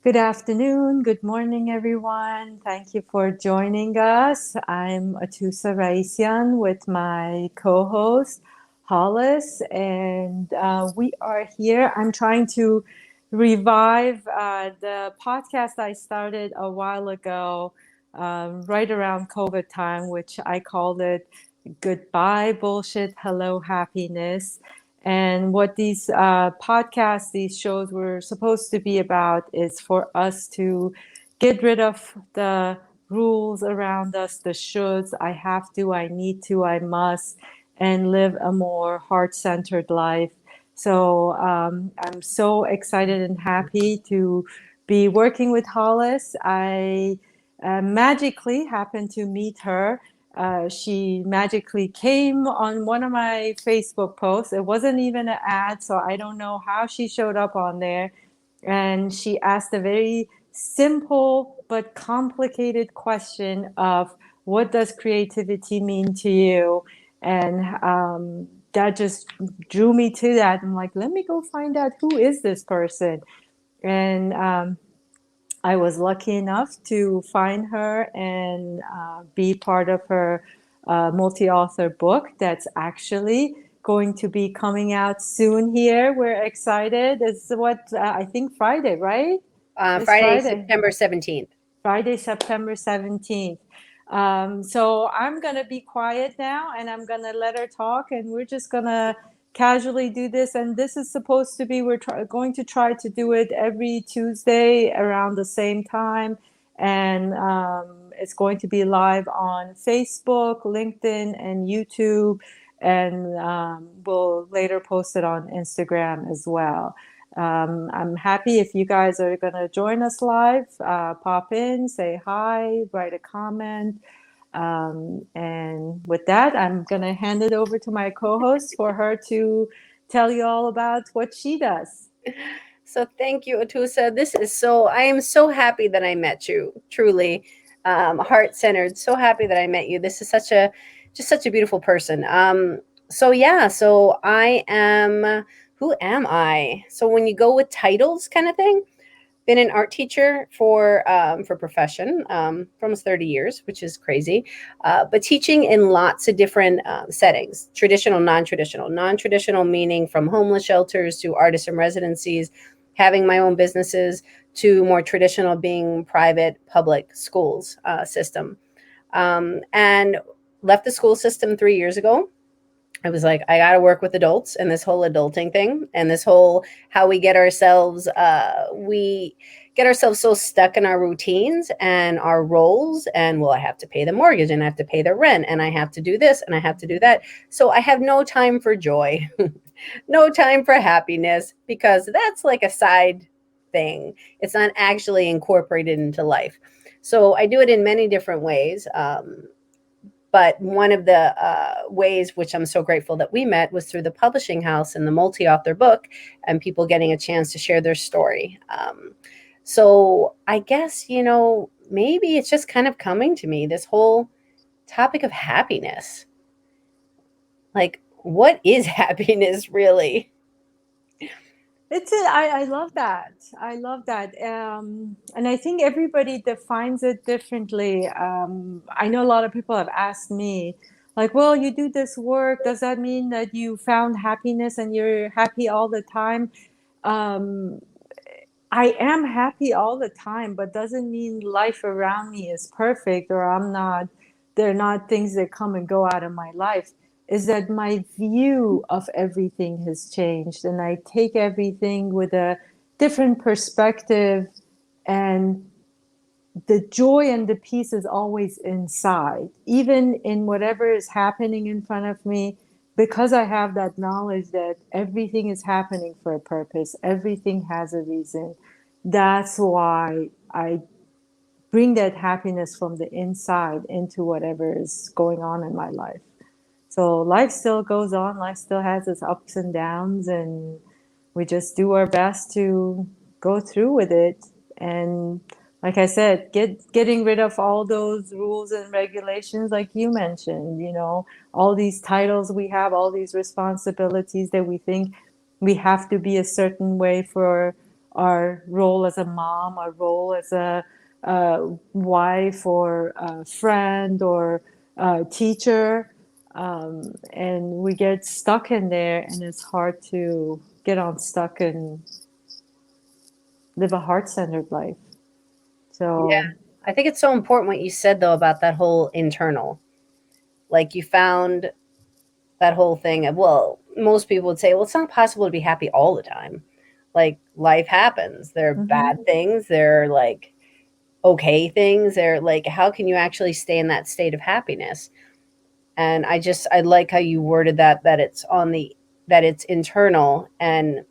Good afternoon, good morning, everyone. Thank you for joining us. I'm Atousa with my co-host, Hollis, and we are here. I'm trying to revive the podcast I started a while ago, right around COVID time, which I called it Goodbye Bullshit, Hello Happiness. And what these podcasts, these shows were supposed to be about is for us to get rid of the rules around us, the shoulds, I have to, I need to, I must, and live a more heart-centered life. So I'm so excited and happy to be working with Hollis. I magically happened to meet her. She magically came on one of my Facebook posts. It wasn't even an ad, so I don't know how she showed up on there. And she asked a very simple but complicated question of what does creativity mean to you? And that just drew me to that. I'm like, let me go find out who is this person. And I was lucky enough to find her and be part of her multi-author book that's actually going to be coming out soon here. We're excited. It's I think Friday, right? This Friday, Friday. September 17th. Friday, September 17th. So I'm going to be quiet now and I'm going to let her talk, and we're just going to casually do this. And this is supposed to be, going to try to do it every Tuesday around the same time. And it's going to be live on Facebook, LinkedIn, and YouTube. And we'll later post it on Instagram as well. I'm happy if you guys are going to join us live. Pop in, say hi, write a comment. And with that, I'm going to hand it over to my co-host for her to tell you all about what she does. So thank you, Atousa. I am so happy that I met you, truly heart-centered. So happy that I met you. This is just such a beautiful person. So who am I? So when you go with titles kind of thing, been an art teacher for profession for almost 30 years, which is crazy. But teaching in lots of different settings, traditional, non-traditional. Non-traditional meaning from homeless shelters to artisan residencies, having my own businesses, to more traditional being private public schools system. And left the school system 3 years ago. I was like, I got to work with adults and this whole adulting thing and this whole how we get ourselves so stuck in our routines and our roles. And well, I have to pay the mortgage and I have to pay the rent and I have to do this and I have to do that. So I have no time for joy, no time for happiness, because that's like a side thing. It's not actually incorporated into life. So I do it in many different ways. But one of the ways, which I'm so grateful that we met, was through the publishing house and the multi-author book and people getting a chance to share their story. So I guess, maybe it's just kind of coming to me, this whole topic of happiness. Like, what is happiness really? I love that. I love that. And I think everybody defines it differently. I know a lot of people have asked me, like, well, you do this work. Does that mean that you found happiness and you're happy all the time? Um, I am happy all the time, but doesn't mean life around me is perfect or there are not things that come and go out of my life. Is that my view of everything has changed and I take everything with a different perspective, and the joy and the peace is always inside, even in whatever is happening in front of me, because I have that knowledge that everything is happening for a purpose, everything has a reason. That's why I bring that happiness from the inside into whatever is going on in my life. So life still goes on, life still has its ups and downs, and we just do our best to go through with it. And like I said, getting rid of all those rules and regulations, like you mentioned, all these titles we have, all these responsibilities that we think we have to be a certain way for our role as a mom, our role as a wife or a friend or a teacher. And we get stuck in there, and it's hard to get unstuck and live a heart-centered life. Yeah. So I think it's so important what you said though about that whole internal. Like you found that whole thing of, well, most people would say, well, it's not possible to be happy all the time. Like life happens. There are bad mhm. things, there are like okay things, they're like, how can you actually stay in that state of happiness? And I like how you worded that, that it's internal. And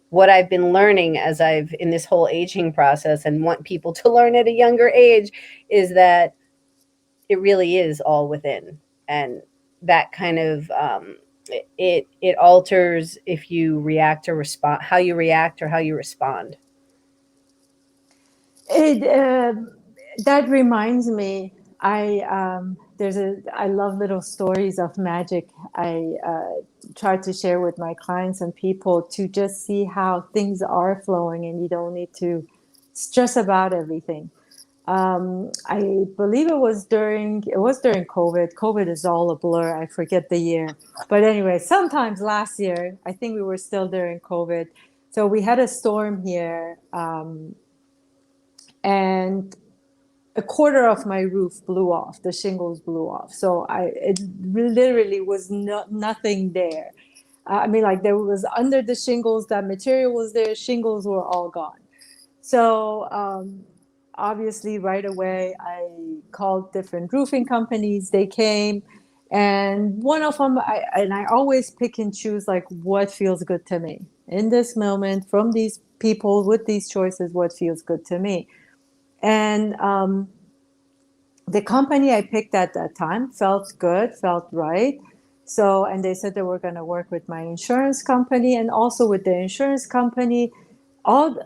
what I've been learning as I've in this whole aging process and want people to learn at a younger age is that it really is all within. And that kind of it alters if you react or respond, how you react or how you respond. It that reminds me. I love little stories of magic. I try to share with my clients and people to just see how things are flowing, and you don't need to stress about everything. I believe it was during COVID. COVID is all a blur. I forget the year, but anyway, sometimes last year, I think we were still during COVID. So we had a storm here, and a quarter of my roof blew off. The shingles blew off. So it literally was nothing there. I mean, like there was under the shingles, that material was there. Shingles were all gone. So obviously, right away, I called different roofing companies. They came, and one of them, I always pick and choose like what feels good to me in this moment from these people with these choices. What feels good to me, and the company I picked at that time felt good, felt right. So, and they said they were going to work with my insurance company and also with the insurance company. All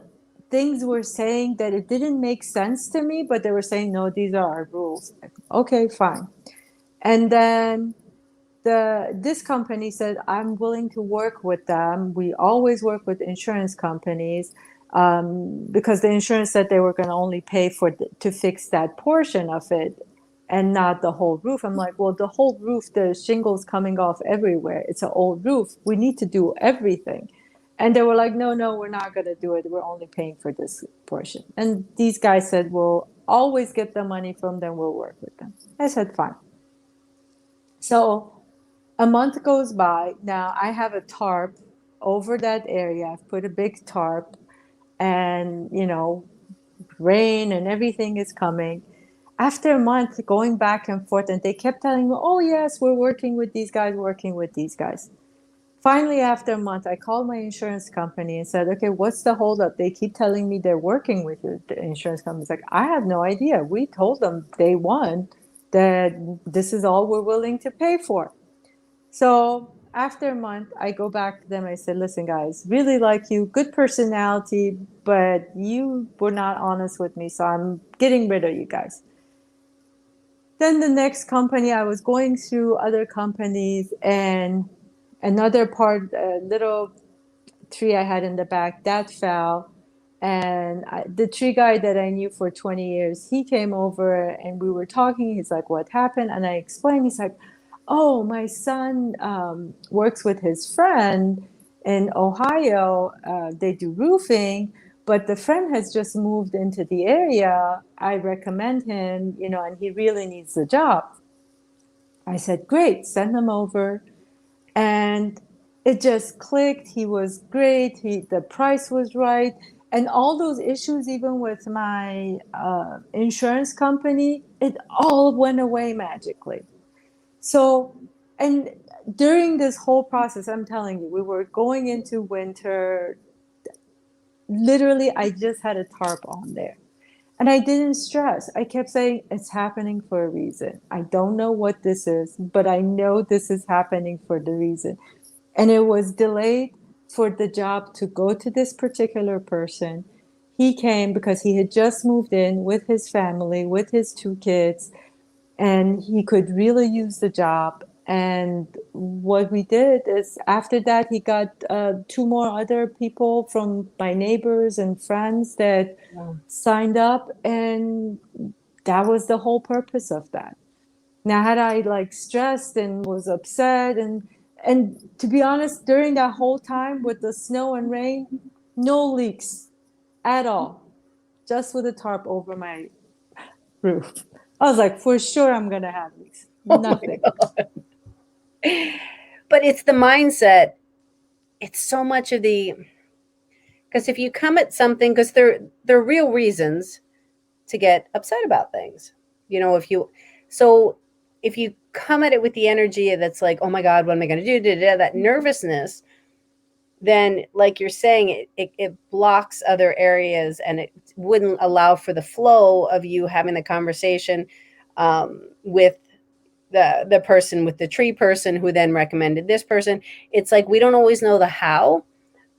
things were saying that it didn't make sense to me, but they were saying, no, these are our rules. Okay, fine. And then this company said, I'm willing to work with them. We always work with insurance companies, because the insurance said they were going to only pay to fix that portion of it and not the whole roof. I'm like, well, the whole roof, the shingles coming off everywhere. It's an old roof. We need to do everything. And they were like, no, no, we're not going to do it. We're only paying for this portion. And these guys said, we'll always get the money from them. We'll work with them. I said, fine. So a month goes by. Now I have a tarp over that area. I've put a big tarp, and rain and everything is coming. After a month going back and forth, and they kept telling me, oh, yes, we're working with these guys, working with these guys. Finally, after a month, I called my insurance company and said, okay, what's the holdup? They keep telling me they're working with the insurance company. It's like, I have no idea. We told them day one that this is all we're willing to pay for. So after a month, I go back to them. I said, listen, guys, really like you, good personality, but you were not honest with me. So I'm getting rid of you guys. Then the next company, I was going through other companies, and another part, a little tree I had in the back, that fell. And the tree guy that I knew for 20 years, he came over and we were talking. He's like, what happened? And I explained. He's like, oh, my son works with his friend in Ohio. They do roofing, but the friend has just moved into the area. I recommend him, and he really needs the job. I said, great, send him over. And it just clicked. He was great. The price was right. And all those issues, even with my insurance company, it all went away magically. So, and during this whole process, I'm telling you, we were going into winter. Literally, I just had a tarp on there. And I didn't stress. I kept saying, it's happening for a reason. I don't know what this is, but I know this is happening for the reason. And it was delayed for the job to go to this particular person. He came because he had just moved in with his family, with his two kids, and he could really use the job. And what we did is after that, he got two more other people from my neighbors and friends that Wow. signed up. And that was the whole purpose of that. Now, had I like stressed and was upset and to be honest, during that whole time with the snow and rain, no leaks at all, just with a tarp over my roof. I was like, for sure I'm gonna have leaks. Oh my Nothing. God. But it's the mindset. It's so much of the, because if you come at something, because there are real reasons to get upset about things. You know, if you, so if you come at it with the energy that's like, oh my God, what am I going to do? That nervousness, then like you're saying, it blocks other areas and it wouldn't allow for the flow of you having the conversation with the person, with the tree person who then recommended this person. It's like we don't always know the how.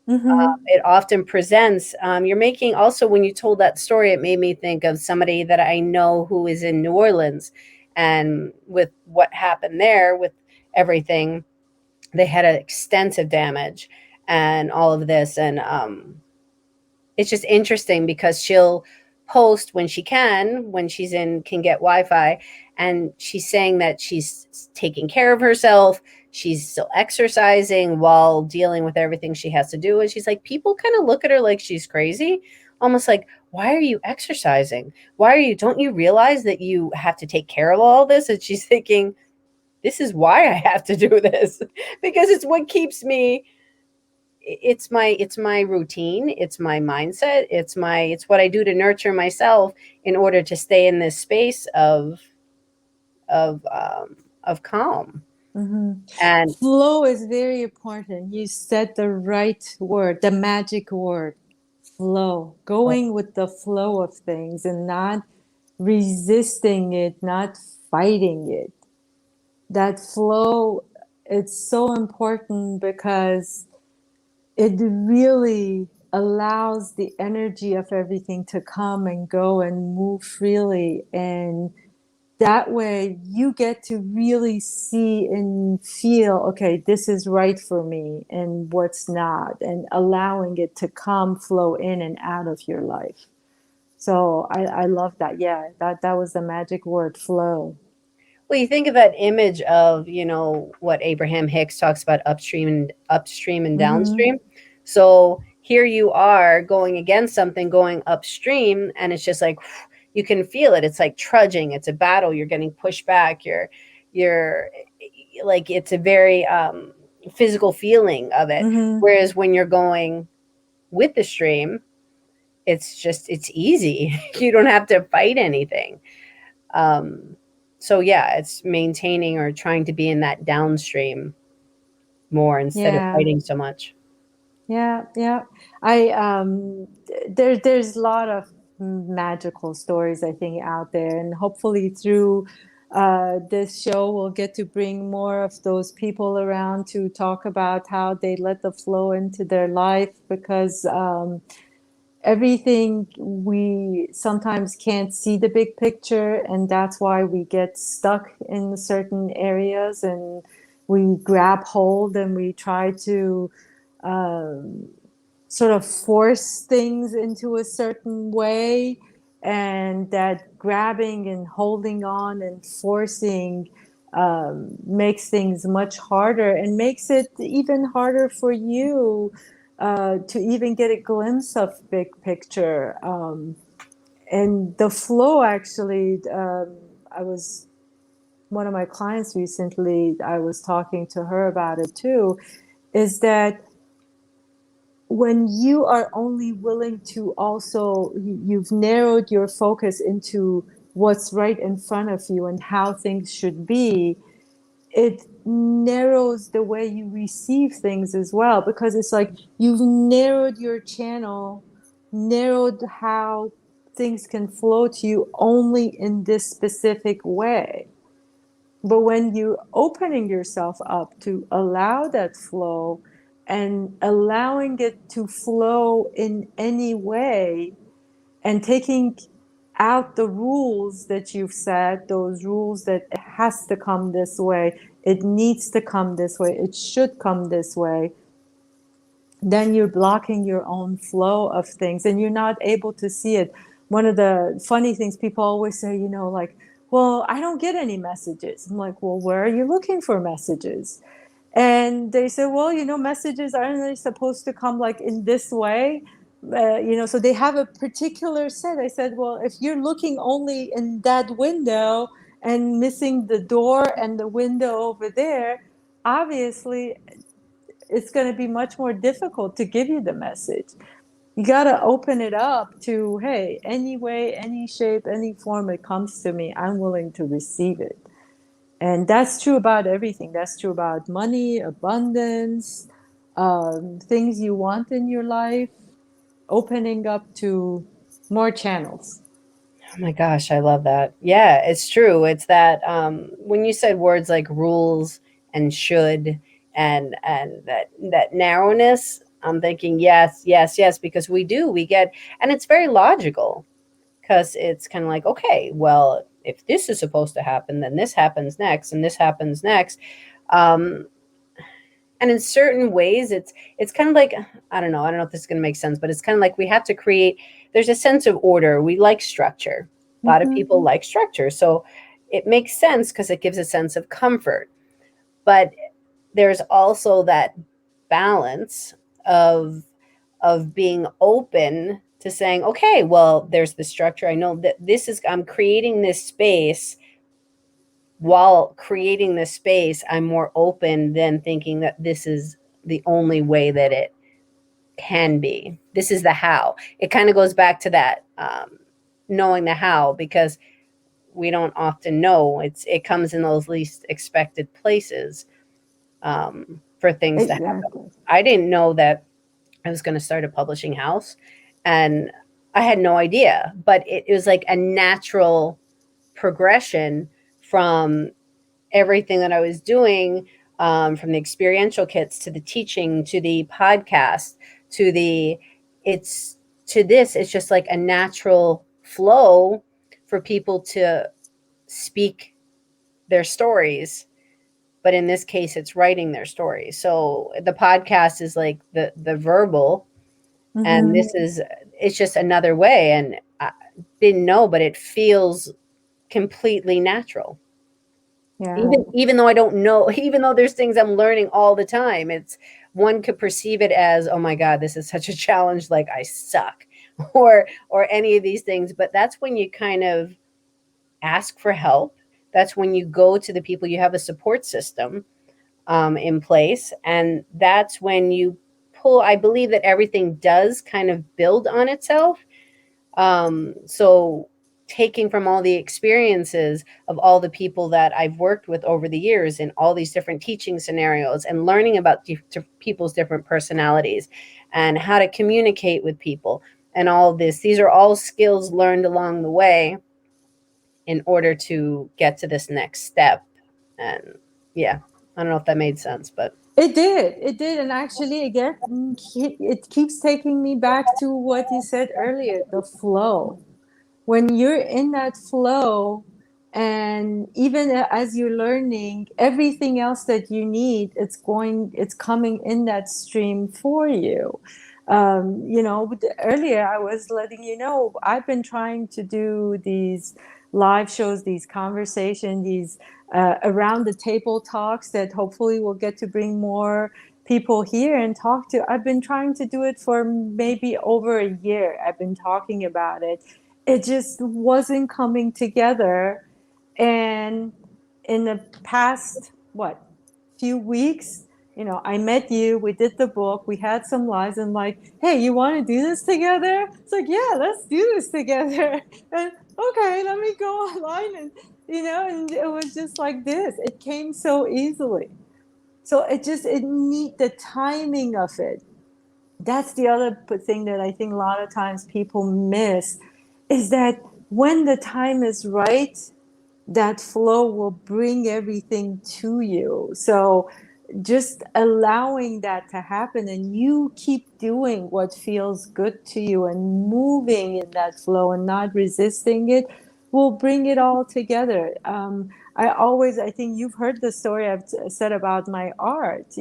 Mm-hmm. It often presents. You're making also, when you told that story, it made me think of somebody that I know who is in New Orleans, and with what happened there with everything, they had extensive damage and all of this. And it's just interesting because she'll post when she can, when she's in, can get Wi-Fi, and she's saying that she's taking care of herself, she's still exercising while dealing with everything she has to do. And she's like, people kind of look at her like she's crazy, almost like, why are you exercising? Why are you, don't you realize that you have to take care of all this? And she's thinking, this is why I have to do this, because it's what keeps me, it's my routine, it's my mindset, it's what I do to nurture myself in order to stay in this space of calm. Mm-hmm. And Flow is very important. You said the right word, the magic word, flow. Going with the flow of things and not resisting it, not fighting it. That flow, it's so important because it really allows the energy of everything to come and go and move freely. And that way you get to really see and feel, okay, this is right for me and what's not, and allowing it to come, flow in and out of your life. So I love that. Yeah, that was the magic word, flow. well, you think of that image of, what Abraham Hicks talks about, upstream and Mm-hmm. downstream. So here you are going against something, going upstream, and it's just like you can feel it. It's like trudging. It's a battle. You're getting pushed back. You're like, it's a very physical feeling of it. Mm-hmm. Whereas when you're going with the stream, it's easy. You don't have to fight anything. Um, so yeah, it's maintaining or trying to be in that downstream more instead of Yeah. fighting so much. Yeah, yeah. I there's a lot of magical stories I think out there, and hopefully through this show we'll get to bring more of those people around to talk about how they let the flow into their life because everything we sometimes can't see the big picture, and that's why we get stuck in certain areas and we grab hold and we try to um, sort of force things into a certain way, and that grabbing and holding on and forcing makes things much harder and makes it even harder for you to even get a glimpse of big picture. And the flow actually, I was one of my clients recently, I was talking to her about it too, is that when you are only willing to also, you've narrowed your focus into what's right in front of you and how things should be, it narrows the way you receive things as well, because it's like you've narrowed your channel, narrowed how things can flow to you only in this specific way. But when you're opening yourself up to allow that flow and allowing it to flow in any way and taking out the rules that you've set, those rules that it has to come this way, it needs to come this way, it should come this way, then you're blocking your own flow of things and you're not able to see it. One of the funny things people always say, like, well, I don't get any messages. I'm like, well, where are you looking for messages? And they say, well, messages aren't they supposed to come like in this way? So they have a particular set. I said, well, if you're looking only in that window and missing the door and the window over there, obviously it's going to be much more difficult to give you the message. You got to open it up to, hey, any way, any shape, any form it comes to me, I'm willing to receive it. And that's true about everything. That's true about money, abundance, things you want in your life, opening up to more channels. Oh my gosh, I love that. Yeah, it's true. It's that when you said words like rules and should and that narrowness, I'm thinking yes, yes, yes, because we get, and it's very logical because it's kind of like, okay, well, if this is supposed to happen, then this happens next, and this happens next. Um, and in certain ways, it's kind of like, I don't know if this is going to make sense, but it's kind of like we have to create. There's a sense of order. We like structure. A lot of people like structure, so it makes sense because it gives a sense of comfort. But there's also that balance of being open to saying, okay, well, there's the structure. I know that I'm creating this space. While creating this space, I'm more open than thinking that this is the only way that it can be. This is the how. It kind of goes back to that knowing the how, because we don't often know. It comes in those least expected places for things to Exactly. happen. I didn't know that I was going to start a publishing house, and I had no idea, but it was like a natural progression from everything that I was doing, from the experiential kits to the teaching to the podcast to the it's to this. It's just like a natural flow for people to speak their stories, but in this case it's writing their stories. So the podcast is like the verbal, and Mm-hmm. this is, it's just another way. And I didn't know, but it feels completely natural. Yeah. Even though I don't know, even though there's things I'm learning all the time, it's, one could perceive it as, oh my god, this is such a challenge, like I suck, or any of these things. But that's when you kind of ask for help. That's when you go to the people. You have a support system in place, and that's when you pull. I believe that everything does kind of build on itself. So taking from all the experiences of all the people that I've worked with over the years in all these different teaching scenarios, and learning about people's different personalities and how to communicate with people and all this, these are all skills learned along the way in order to get to this next step. And yeah, I don't know if that made sense, but It did. It did. And actually, again, it keeps taking me back to what you said earlier, the flow. When you're in that flow, and even as you're learning, everything else that you need, it's coming in that stream for you. Earlier I was letting you know, I've been trying to do these live shows, these conversations, these around the table talks that hopefully will get to bring more people here and talk to. I've been trying to do it for maybe over a year. I've been talking about it. It just wasn't coming together. And in the past, what, few weeks, I met you, we did the book, we had some lives, and like, hey, you want to do this together? It's like, yeah, let's do this together. And okay, let me go online, and it was just like this. It came so easily. So it need the timing of it. That's the other thing that I think a lot of times people miss, is that when the time is right, that flow will bring everything to you. So just allowing that to happen, and you keep doing what feels good to you and moving in that flow and not resisting it, will bring it all together. I think you've heard the story I've said about my art.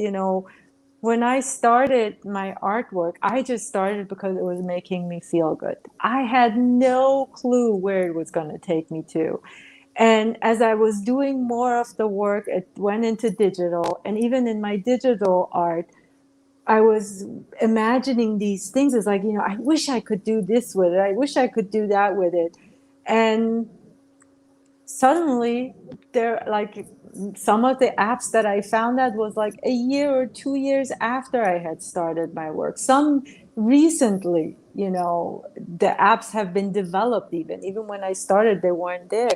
When I started my artwork, I just started because it was making me feel good. I had no clue where it was going to take me to. And as I was doing more of the work, it went into digital. And even in my digital art, I was imagining these things as like, I wish I could do this with it. I wish I could do that with it. And suddenly there, like, some of the apps that I found out was like a year or 2 years after I had started my work. Some recently, the apps have been developed. Even when I started, they weren't there.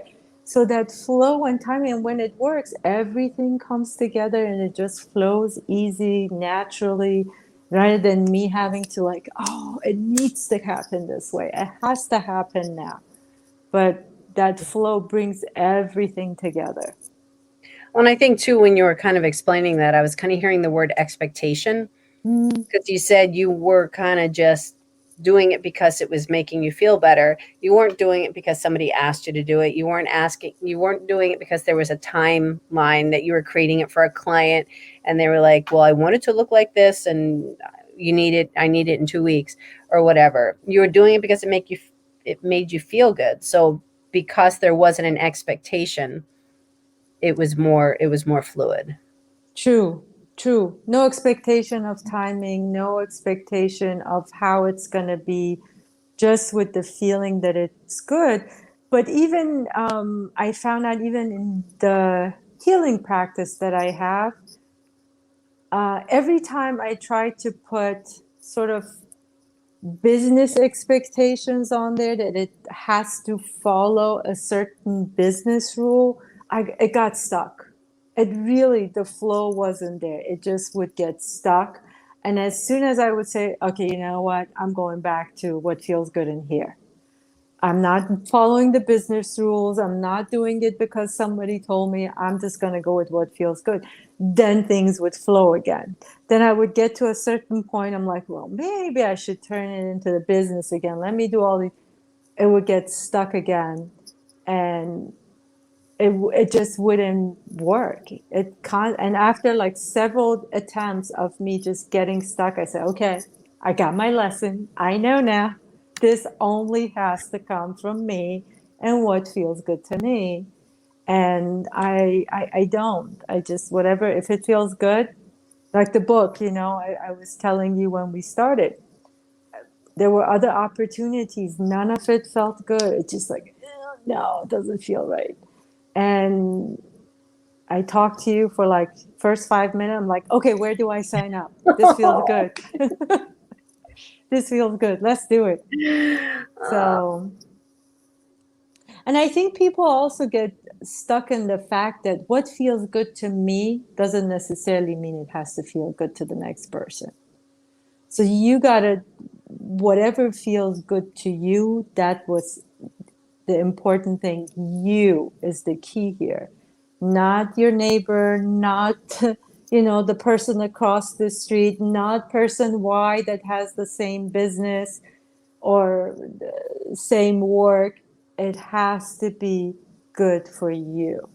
So that flow and timing, and when it works, everything comes together and it just flows easy, naturally, rather than me having to, like, oh, it needs to happen this way, it has to happen now. But that flow brings everything together. Well, and I think too, when you were kind of explaining that, I was kind of hearing the word expectation, Mm, because you said you were kind of just doing it because it was making you feel better. You weren't doing it because somebody asked you to do it. You weren't doing it because there was a timeline that you were creating it for a client and they were like, well, I want it to look like this and I need it in 2 weeks or whatever. You were doing it because it made you feel good. So because there wasn't an expectation, it was more fluid. true, true. No expectation of timing, no expectation of how it's going to be, just with the feeling that it's good. But even I found out, even in the healing practice that I have, every time I try to put sort of business expectations on there, that it has to follow a certain business rule, it got stuck. It really, the flow wasn't there. It just would get stuck. And as soon as I would say, okay, you know what, I'm going back to what feels good in here. I'm not following the business rules. I'm not doing it because somebody told me. I'm just going to go with what feels good. Then things would flow again. Then I would get to a certain point. I'm like, well, maybe I should turn it into the business again. Let me do all these. It would get stuck again. And it just wouldn't work. And after like several attempts of me just getting stuck, I said, okay, I got my lesson. I know now. This only has to come from me and what feels good to me. And I don't. I just, whatever, if it feels good, like the book, I was telling you when we started, there were other opportunities. None of it felt good. It's just like, no, it doesn't feel right. And I talked to you for like first 5 minutes. I'm like, okay, where do I sign up? This feels good. This feels good. Let's do it. So, and I think people also get stuck in the fact that what feels good to me doesn't necessarily mean it has to feel good to the next person. So you gotta, whatever feels good to you, that was the important thing. You is the key here, not your neighbor, not the person across the street, not person Y that has the same business or the same work. It has to be good for you.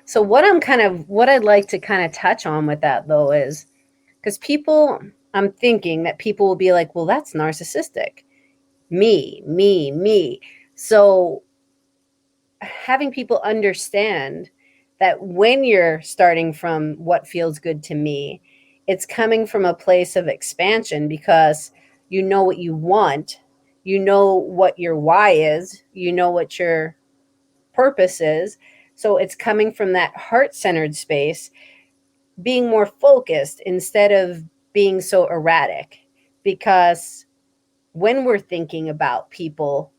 So what I'd like to kind of touch on with that though is, because I'm thinking that people will be like, well, that's narcissistic. Me, me, me. So having people understand that when you're starting from what feels good to me, it's coming from a place of expansion because you know what you want, you know what your why is, you know what your purpose is. So it's coming from that heart centered space, being more focused instead of being so erratic. Because when we're thinking about people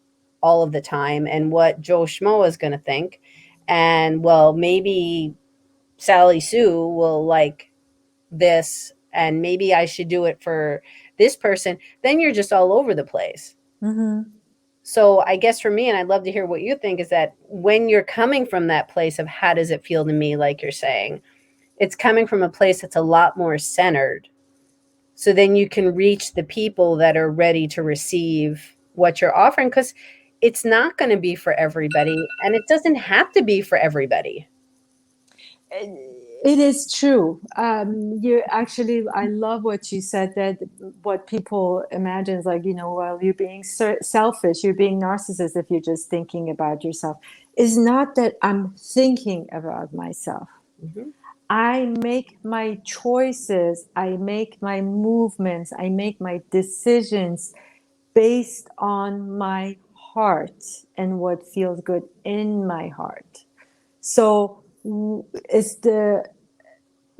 all of the time and what Joe Schmo is going to think, and well, maybe Sally Sue will like this, and maybe I should do it for this person, then you're just all over the place. Mm-hmm. So I guess for me, and I'd love to hear what you think, is that when you're coming from that place of how does it feel to me, like you're saying, it's coming from a place that's a lot more centered. So then you can reach the people that are ready to receive what you're offering. Because it's not going to be for everybody, and it doesn't have to be for everybody. It is true. You actually, I love what you said, that what people imagine is like, well, you're being selfish, you're being narcissist if you're just thinking about yourself. It's not that I'm thinking about myself. Mm-hmm. I make my choices, I make my movements, I make my decisions based on my heart and what feels good in my heart. So it's the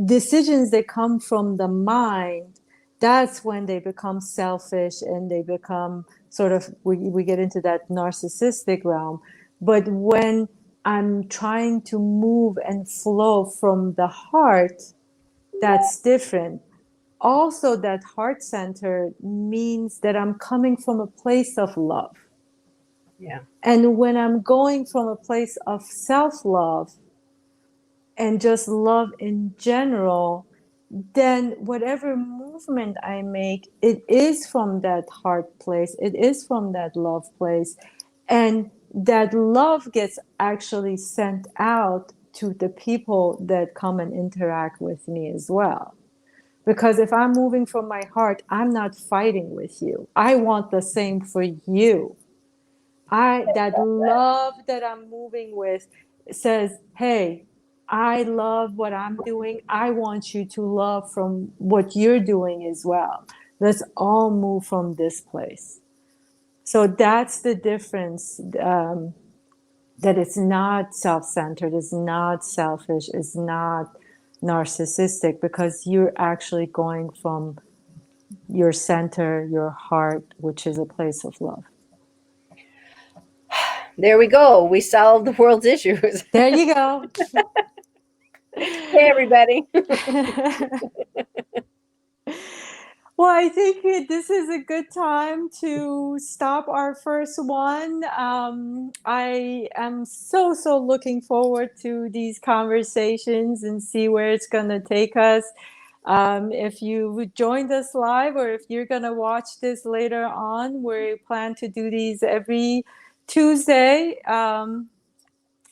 decisions that come from the mind, that's when they become selfish and they become sort of, we get into that narcissistic realm. But when I'm trying to move and flow from the heart, that's different. Also, that heart center means that I'm coming from a place of love. Yeah. And when I'm going from a place of self-love and just love in general, then whatever movement I make, it is from that heart place, it is from that love place. And that love gets actually sent out to the people that come and interact with me as well. Because if I'm moving from my heart, I'm not fighting with you. I want the same for you. That love that I'm moving with says, hey, I love what I'm doing. I want you to love from what you're doing as well. Let's all move from this place. So that's the difference, that it's not self-centered, it's not selfish, it's not narcissistic, because you're actually going from your center, your heart, which is a place of love. There we go. We solved the world's issues. There you go. Hey, everybody. Well, I think this is a good time to stop our first one. I am so looking forward to these conversations and see where it's going to take us. If you joined us live, or if you're going to watch this later on, we plan to do these every Tuesday,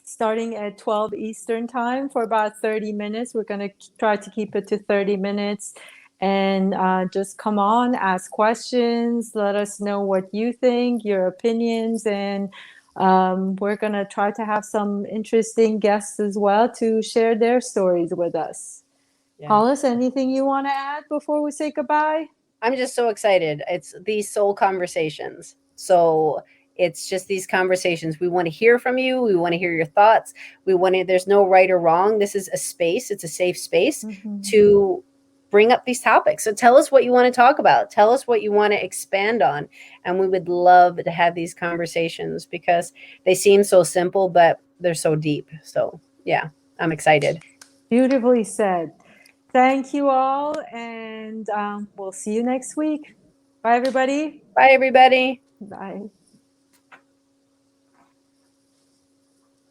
starting at 12 Eastern time for about 30 minutes. We're going to try to keep it to 30 minutes. And just come on, ask questions, let us know what you think, your opinions, and we're going to try to have some interesting guests as well to share their stories with us. Yeah. Hollis, anything you want to add before we say goodbye? I'm just so excited. It's these soul conversations. So it's just these conversations. We want to hear from you. We want to hear your thoughts. There's no right or wrong. This is a space. It's a safe space to bring up these topics. So tell us what you want to talk about. Tell us what you want to expand on. And we would love to have these conversations because they seem so simple, but they're so deep. So yeah, I'm excited. Beautifully said. Thank you all. And we'll see you next week. Bye, everybody. Bye, everybody. Bye.